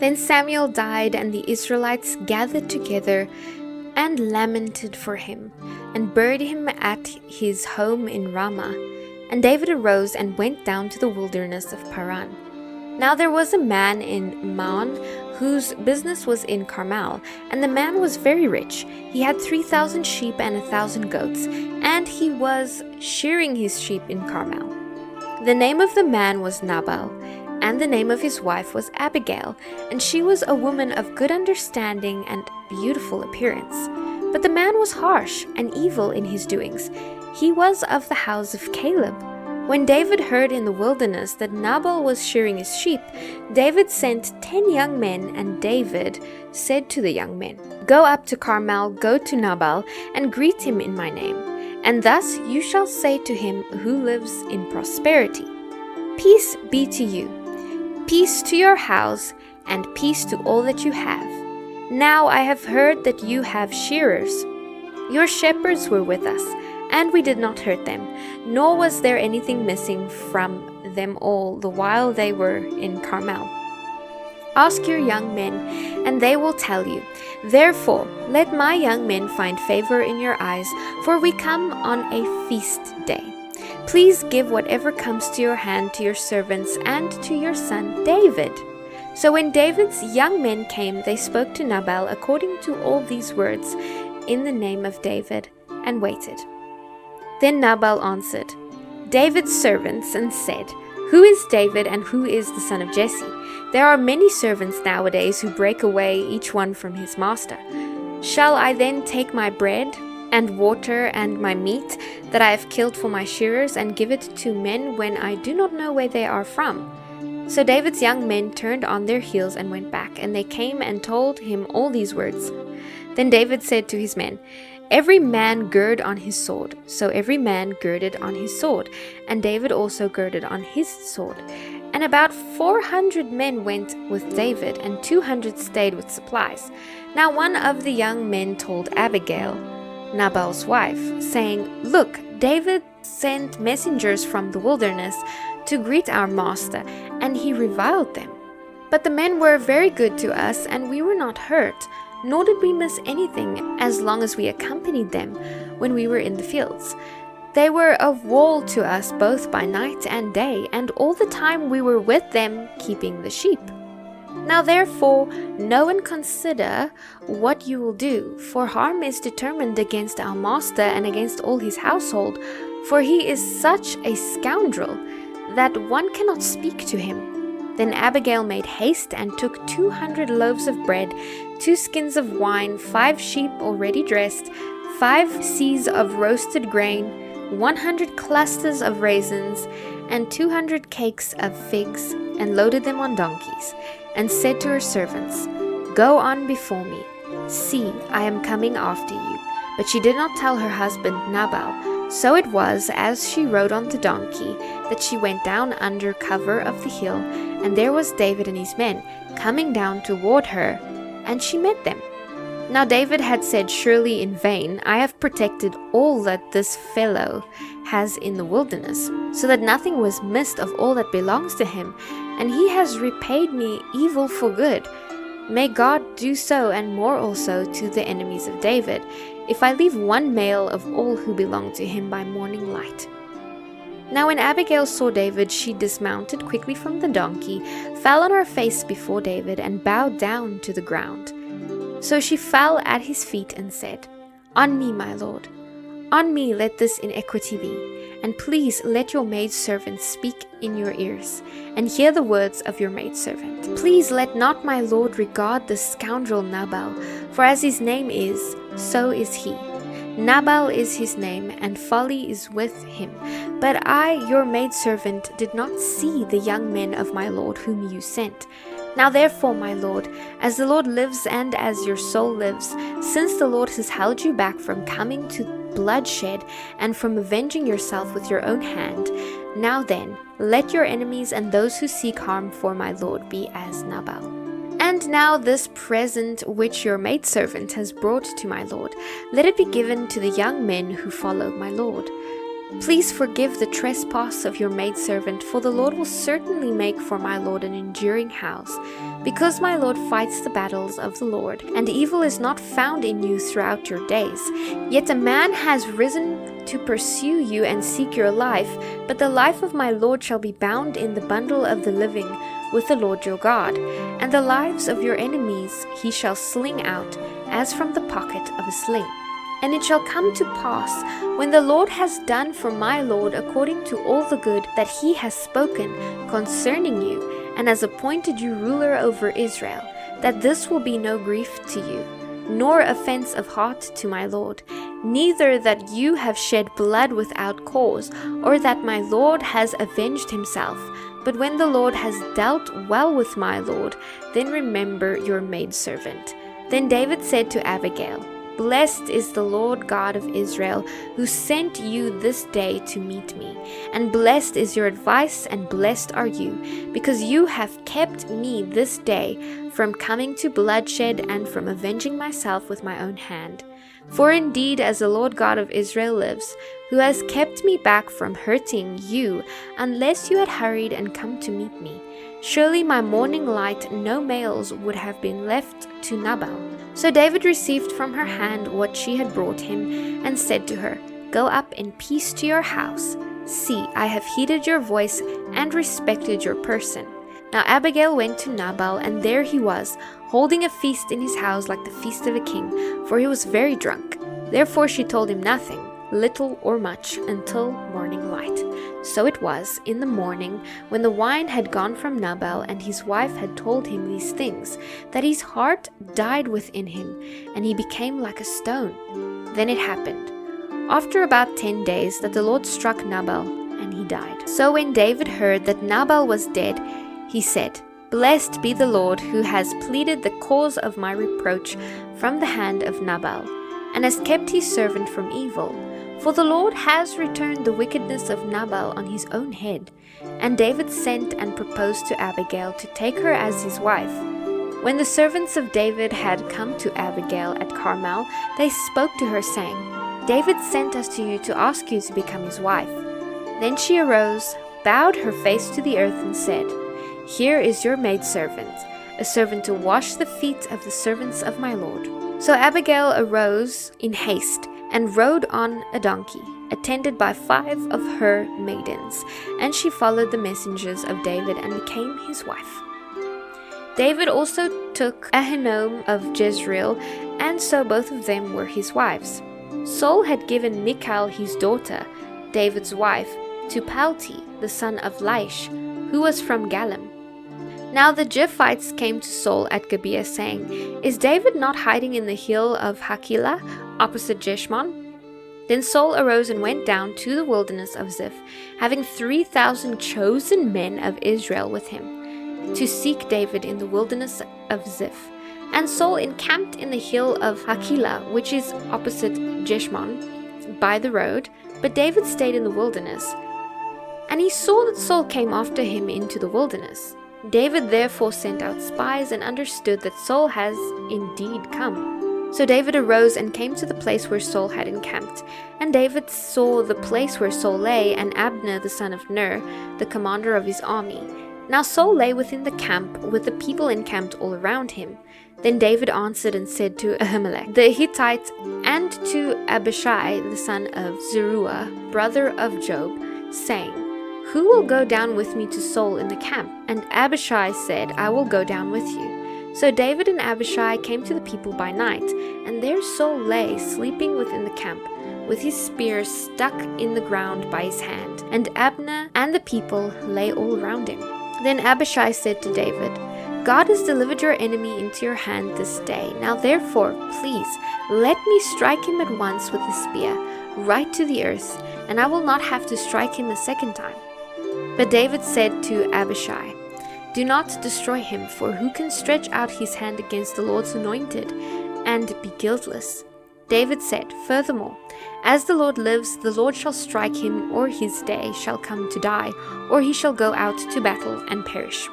Then Samuel died, and the Israelites gathered together and lamented for him, and buried him at his home in Ramah. And David arose and went down to the wilderness of Paran. Now there was a man in Maon whose business was in Carmel, and the man was very rich. He had 3,000 sheep and 1,000 goats, and he was shearing his sheep in Carmel. The name of the man was Nabal, and the name of his wife was Abigail, and she was a woman of good understanding and beautiful appearance. But the man was harsh and evil in his doings. He was of the house of Caleb. When David heard in the wilderness that Nabal was shearing his sheep, David sent 10 young men, and David said to the young men, "Go up to Carmel, go to Nabal, and greet him in my name. And thus you shall say to him who lives in prosperity, Peace be to you, peace to your house, and peace to all that you have. Now I have heard that you have shearers. Your shepherds were with us, and we did not hurt them, nor was there anything missing from them all the while they were in Carmel. Ask your young men, and they will tell you. Therefore, let my young men find favor in your eyes, for we come on a feast day. Please give whatever comes to your hand to your servants and to your son David." So when David's young men came, they spoke to Nabal according to all these words in the name of David, and waited. Then Nabal answered David's servants and said, "Who is David, and who is the son of Jesse? There are many servants nowadays who break away each one from his master. Shall I then take my bread and water and my meat that I have killed for my shearers and give it to men when I do not know where they are from?" So David's young men turned on their heels and went back, and they came and told him all these words. Then David said to his men, "Every man gird on his sword." So every man girded on his sword, and David also girded on his sword. And about 400 men went with David, and 200 stayed with supplies. Now one of the young men told Abigail, Nabal's wife, saying, "Look, David sent messengers from the wilderness to greet our master, and he reviled them. But the men were very good to us, and we were not hurt, nor did we miss anything as long as we accompanied them when we were in the fields. They were a wall to us both by night and day, and all the time we were with them keeping the sheep. Now therefore know and consider what you will do, for harm is determined against our master and against all his household, for he is such a scoundrel that one cannot speak to him." Then Abigail made haste and took 200 loaves of bread, 2 skins of wine, 5 sheep already dressed, 5 seahs of roasted grain, 100 clusters of raisins, and 200 cakes of figs, and loaded them on donkeys, and said to her servants, "Go on before me. See, I am coming after you." But she did not tell her husband Nabal. So it was, as she rode on the donkey, that she went down under cover of the hill, and there was David and his men coming down toward her, and she met them. Now David had said, "Surely in vain I have protected all that this fellow has in the wilderness, so that nothing was missed of all that belongs to him, and he has repaid me evil for good. May God do so and more also to the enemies of David, if I leave one male of all who belong to him by morning light." Now when Abigail saw David, she dismounted quickly from the donkey, fell on her face before David, and bowed down to the ground. So she fell at his feet and said, "On me, my lord, on me let this iniquity be, and please let your maidservant speak in your ears, and hear the words of your maidservant. Please let not my lord regard the scoundrel Nabal, for as his name is, so is he. Nabal is his name, and folly is with him. But I, your maidservant, did not see the young men of my lord whom you sent. Now therefore, my lord, as the Lord lives and as your soul lives, since the Lord has held you back from coming to bloodshed and from avenging yourself with your own hand, now then, let your enemies and those who seek harm for my lord be as Nabal. And now this present which your maidservant has brought to my lord, let it be given to the young men who follow my lord. Please forgive the trespass of your maidservant, for the Lord will certainly make for my lord an enduring house, because my lord fights the battles of the Lord, and evil is not found in you throughout your days. Yet a man has risen to pursue you and seek your life, but the life of my lord shall be bound in the bundle of the living with the Lord your God, and the lives of your enemies he shall sling out, as from the pocket of a sling. And it shall come to pass, when the Lord has done for my Lord according to all the good that he has spoken concerning you, and has appointed you ruler over Israel, that this will be no grief to you, nor offense of heart to my Lord, neither that you have shed blood without cause, or that my Lord has avenged himself. But when the Lord has dealt well with my Lord, then remember your maidservant. Then David said to Abigail, Blessed is the Lord God of Israel, who sent you this day to meet me. And blessed is your advice, and blessed are you, because you have kept me this day from coming to bloodshed and from avenging myself with my own hand. For indeed, as the Lord God of Israel lives, who has kept me back from hurting you, unless you had hurried and come to meet me, surely my morning light no males would have been left to Nabal. So David received from her hand what she had brought him, and said to her, Go up in peace to your house. See, I have heeded your voice and respected your person. Now Abigail went to Nabal, and there he was, holding a feast in his house like the feast of a king, for he was very drunk. Therefore she told him nothing, little or much, until morning light. So it was, in the morning, when the wine had gone from Nabal, and his wife had told him these things, that his heart died within him, and he became like a stone. Then it happened, after about 10 days, that the Lord struck Nabal, and he died. So when David heard that Nabal was dead, he said, Blessed be the Lord, who has pleaded the cause of my reproach from the hand of Nabal, and has kept his servant from evil. For the Lord has returned the wickedness of Nabal on his own head. And David sent and proposed to Abigail to take her as his wife. When the servants of David had come to Abigail at Carmel, they spoke to her, saying, David sent us to you to ask you to become his wife. Then she arose, bowed her face to the earth, and said, Here is your maidservant, a servant to wash the feet of the servants of my Lord. So Abigail arose in haste, and rode on a donkey, attended by 5 of her maidens, and she followed the messengers of David and became his wife. David also took Ahinoam of Jezreel, and so both of them were his wives. Saul had given Michal his daughter, David's wife, to Palti, the son of Laish, who was from Galim. Now the Ziphites came to Saul at Gibeah, saying, Is David not hiding in the hill of Hakilah, opposite Jeshimon? Then Saul arose and went down to the wilderness of Ziph, having 3,000 chosen men of Israel with him, to seek David in the wilderness of Ziph. And Saul encamped in the hill of Hakilah, which is opposite Jeshimon, by the road, but David stayed in the wilderness. And he saw that Saul came after him into the wilderness. David therefore sent out spies and understood that Saul has indeed come. So David arose and came to the place where Saul had encamped. And David saw the place where Saul lay, and Abner the son of Ner, the commander of his army. Now Saul lay within the camp, with the people encamped all around him. Then David answered and said to Ahimelech the Hittite, and to Abishai the son of Zeruiah, brother of Job, saying, Who will go down with me to Saul in the camp? And Abishai said, I will go down with you. So David and Abishai came to the people by night, and there Saul lay sleeping within the camp, with his spear stuck in the ground by his hand. And Abner and the people lay all around him. Then Abishai said to David, God has delivered your enemy into your hand this day. Now therefore, please, let me strike him at once with the spear, right to the earth, and I will not have to strike him a second time. But David said to Abishai, Do not destroy him, for who can stretch out his hand against the Lord's anointed and be guiltless? David said, Furthermore, as the Lord lives, the Lord shall strike him, or his day shall come to die, or he shall go out to battle and perish.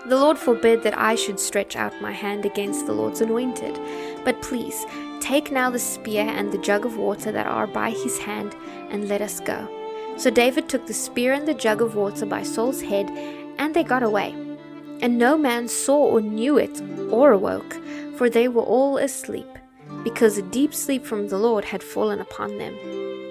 The Lord forbid that I should stretch out my hand against the Lord's anointed. But please, take now the spear and the jug of water that are by his hand, and let us go." So David took the spear and the jug of water by Saul's head, and they got away. And no man saw or knew it or awoke, for they were all asleep, because a deep sleep from the Lord had fallen upon them.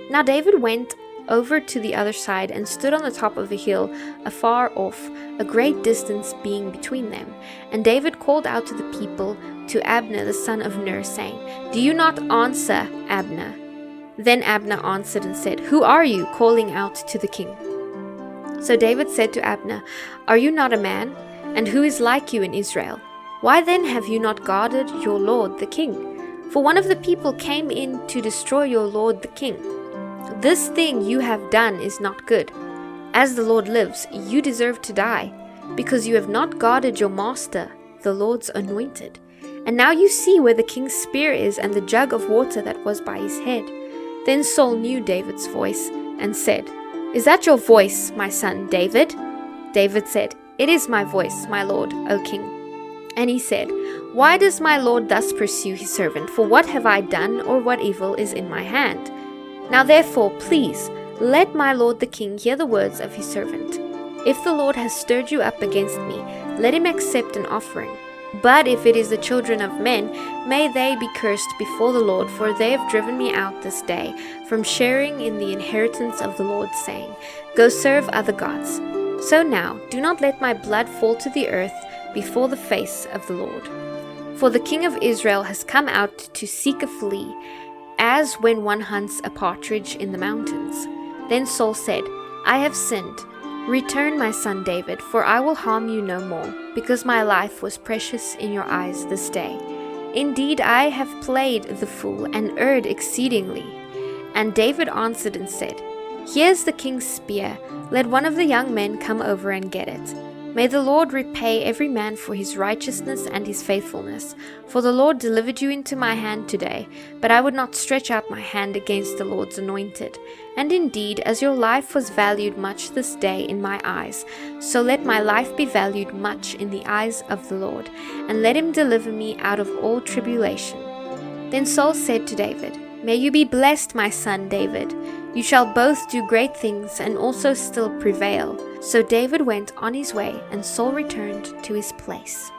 Now David went over to the other side and stood on the top of a hill afar off, a great distance being between them. And David called out to the people, to Abner the son of Ner, saying, "Do you not answer, Abner?" Then Abner answered and said, "Who are you calling out to the king?" So David said to Abner, "Are you not a man? And who is like you in Israel? Why then have you not guarded your lord the king? For one of the people came in to destroy your lord the king. This thing you have done is not good. As the Lord lives, you deserve to die, because you have not guarded your master, the Lord's anointed. And now you see where the king's spear is and the jug of water that was by his head." Then Saul knew David's voice and said, "Is that your voice, my son David?" David said, "It is my voice, my lord, O king." And he said, "Why does my lord thus pursue his servant? For what have I done, or what evil is in my hand? Now therefore, please, let my lord the king hear the words of his servant. If the Lord has stirred you up against me, let him accept an offering. But if it is the children of men, may they be cursed before the Lord, for they have driven me out this day from sharing in the inheritance of the Lord, saying, 'Go serve other gods.' So now, do not let my blood fall to the earth before the face of the Lord. For the king of Israel has come out to seek a flea, as when one hunts a partridge in the mountains." Then Saul said, "I have sinned. Return, my son David, for I will harm you no more, because my life was precious in your eyes this day. Indeed, I have played the fool and erred exceedingly." And David answered and said, "Here's the king's spear. Let one of the young men come over and get it. May the Lord repay every man for his righteousness and his faithfulness. For the Lord delivered you into my hand today, but I would not stretch out my hand against the Lord's anointed. And indeed, as your life was valued much this day in my eyes, so let my life be valued much in the eyes of the Lord, and let him deliver me out of all tribulation." Then Saul said to David, "May you be blessed, my son David. You shall both do great things and also still prevail." So David went on his way, and Saul returned to his place.